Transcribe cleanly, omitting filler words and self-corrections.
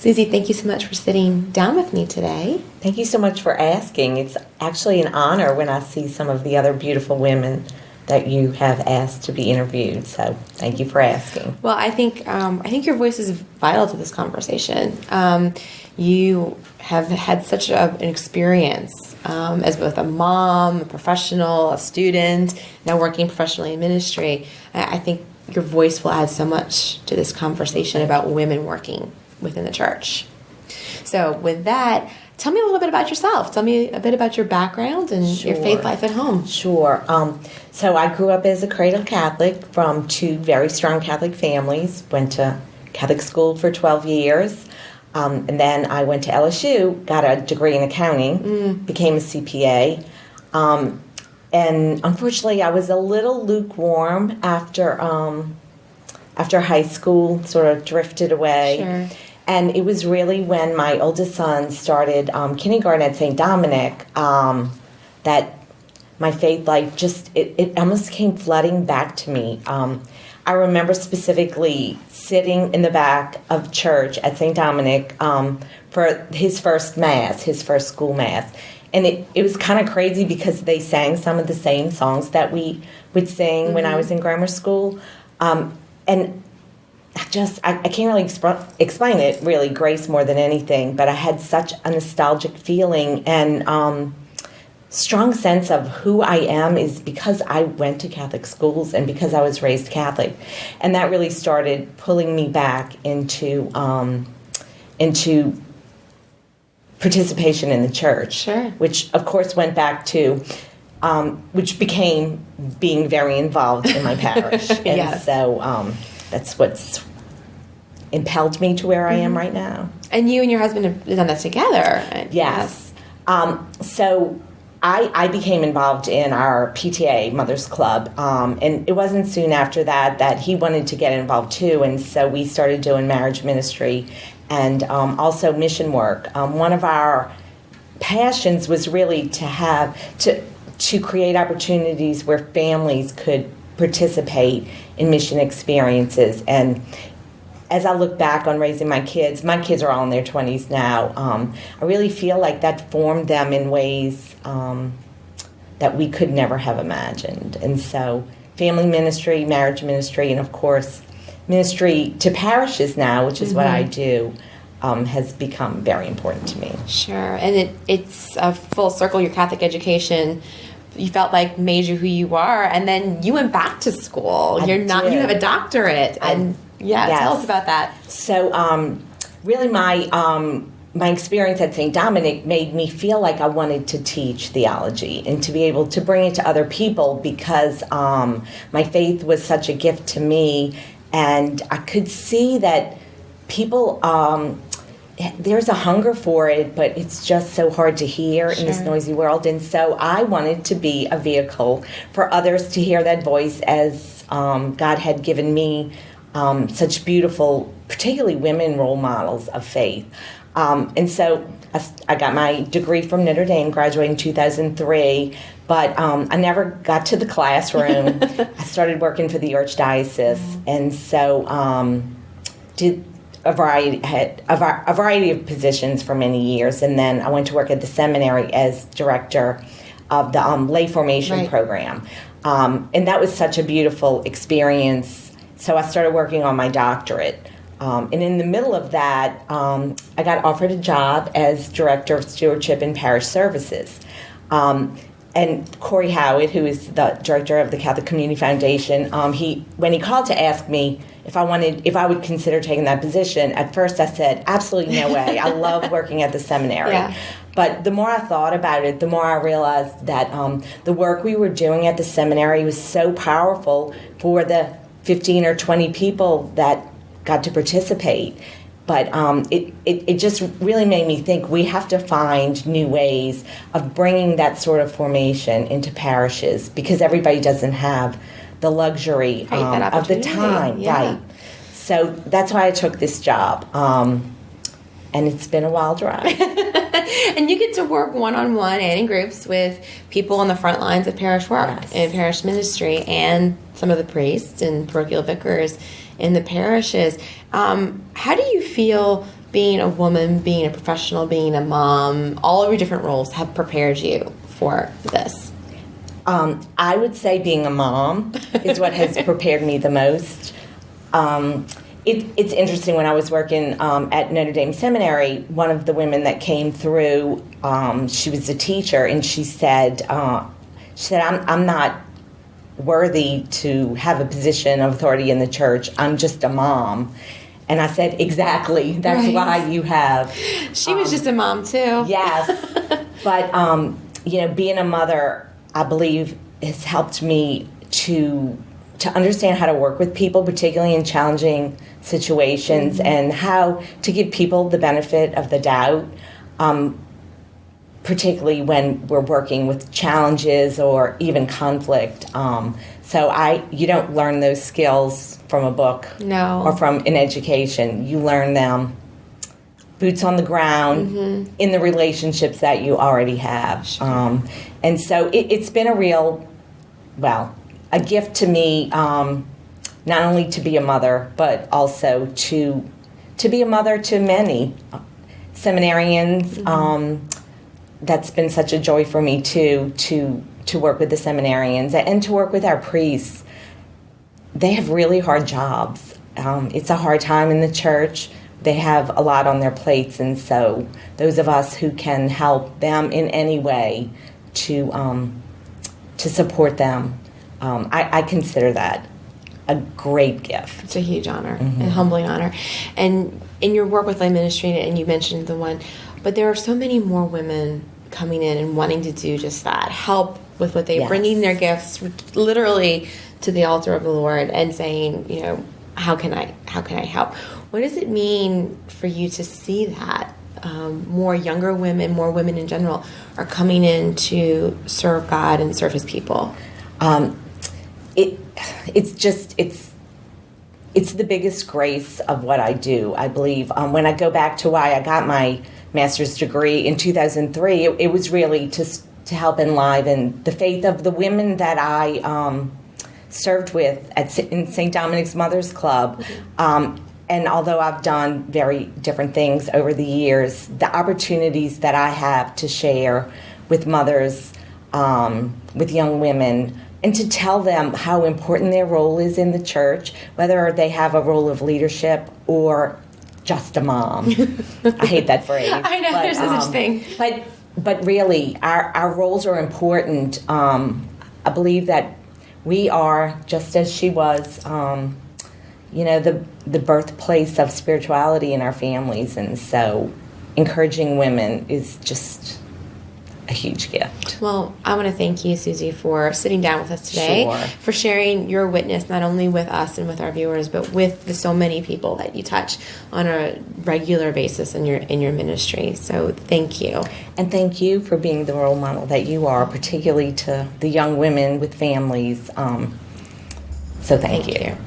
Susie, thank you so much for sitting down with me today. Thank you so much for asking. It's actually an honor when I see some of the other beautiful women that you have asked to be interviewed. So thank you for asking. Well, I think your voice is vital to this conversation. You have had such an experience as both a mom, a professional, a student, now working professionally in ministry. I think your voice will add so much to this conversation about women working within the church. So with that, tell me a little bit about yourself. Tell me a bit about your background and your faith life at home. Sure. So I grew up as a cradle Catholic from two very strong Catholic families. Went to Catholic school for 12 years. And then I went to LSU, got a degree in accounting, became a CPA. And unfortunately, I was a little lukewarm after high school, sort of drifted away. Sure. And it was really when my oldest son started kindergarten at St. Dominic that my faith life it almost came flooding back to me. I remember specifically sitting in the back of church at St. Dominic for his first mass, his first school mass. And it was kind of crazy because they sang some of the same songs that we would sing when I was in grammar school. And I can't really explain it, really, grace more than anything, but I had such a nostalgic feeling and strong sense of who I am is because I went to Catholic schools and because I was raised Catholic. And that really started pulling me back into participation in the church, sure. Which, of course, went back to, which became being very involved in my parish. And yes. So that's what's impelled me to where I am right now. And you and your husband have done that together. Yes. So I became involved in our PTA, Mothers Club, and it wasn't soon after that he wanted to get involved too, and so we started doing marriage ministry and also mission work. One of our passions was really to create opportunities where families could participate in mission experiences. And as I look back on raising my kids are all in their 20s now, I really feel like that formed them in ways that we could never have imagined. And so family ministry, marriage ministry, and of course ministry to parishes now, which is what I do, has become very important to me. Sure. And it's a full circle, your Catholic education you felt like made you who you are, and then you went back to school. You have a doctorate, and yes. Tell us about that. So, really, my experience at St. Dominic made me feel like I wanted to teach theology and to be able to bring it to other people because my faith was such a gift to me, and I could see that people. There's a hunger for it, but it's just so hard to hear in this noisy world. And so I wanted to be a vehicle for others to hear that voice as God had given me such beautiful, particularly women role models of faith. And so I got my degree from Notre Dame, graduated in 2003, but I never got to the classroom. I started working for the Archdiocese, and so did a variety of positions for many years, and then I went to work at the seminary as director of the lay formation program, and that was such a beautiful experience. So I started working on my doctorate, and in the middle of that, I got offered a job as director of stewardship and parish services. And Corey Howard, who is the director of the Catholic Community Foundation, when he called to ask me if I would consider taking that position, at first I said, absolutely no way. I love working at the seminary. Yeah. But the more I thought about it, the more I realized that the work we were doing at the seminary was so powerful for the 15 or 20 people that got to participate. But it just really made me think we have to find new ways of bringing that sort of formation into parishes because everybody doesn't have the luxury of the time. Yeah. Right. So that's why I took this job. And it's been a wild ride. And you get to work one-on-one and in groups with people on the front lines of parish work and parish ministry and some of the priests and parochial vicars in the parishes. How do you feel being a woman, being a professional, being a mom, all of your different roles have prepared you for this? I would say being a mom is what has prepared me the most. It's interesting, when I was working at Notre Dame Seminary, one of the women that came through, she was a teacher, and she said, I'm not worthy to have a position of authority in the church. I'm just a mom. And I said, exactly. That's Right. why you have. She was just a mom too. Yes. But, being a mother, I believe, has helped me to understand how to work with people, particularly in challenging situations, and how to give people the benefit of the doubt, particularly when we're working with challenges or even conflict. You don't learn those skills from a book or from an education. You learn them boots on the ground in the relationships that you already have. Sure. And so it's been a gift to me, not only to be a mother, but also to be a mother to many seminarians. That's been such a joy for me too, to work with the seminarians and to work with our priests. They have really hard jobs. It's a hard time in the church. They have a lot on their plates, and so those of us who can help them in any way to support them, I consider that a great gift. It's a huge honor and humbling honor. And in your work with lay ministry, and you mentioned the one, but there are so many more women coming in and wanting to do just that, help with what they're bringing their gifts literally to the altar of the Lord and saying, how can I help? What does it mean for you to see that more younger women, more women in general, are coming in to serve God and serve His people? It's the biggest grace of what I do, I believe. When I go back to why I got my master's degree in 2003, it was really to help enliven the faith of the women that I served with in St. Dominic's Mothers Club. And although I've done very different things over the years, the opportunities that I have to share with mothers, with young women, and to tell them how important their role is in the church, whether they have a role of leadership or just a mom. I hate that phrase. I know, there's no such thing. But really, our roles are important. I believe that we are, just as she was, the birthplace of spirituality in our families, and so encouraging women is just a huge gift. Well, I want to thank you, Susie, for sitting down with us today, for sharing your witness, not only with us and with our viewers, but with the so many people that you touch on a regular basis in your ministry. So thank you. And thank you for being the role model that you are, particularly to the young women with families. So thank you.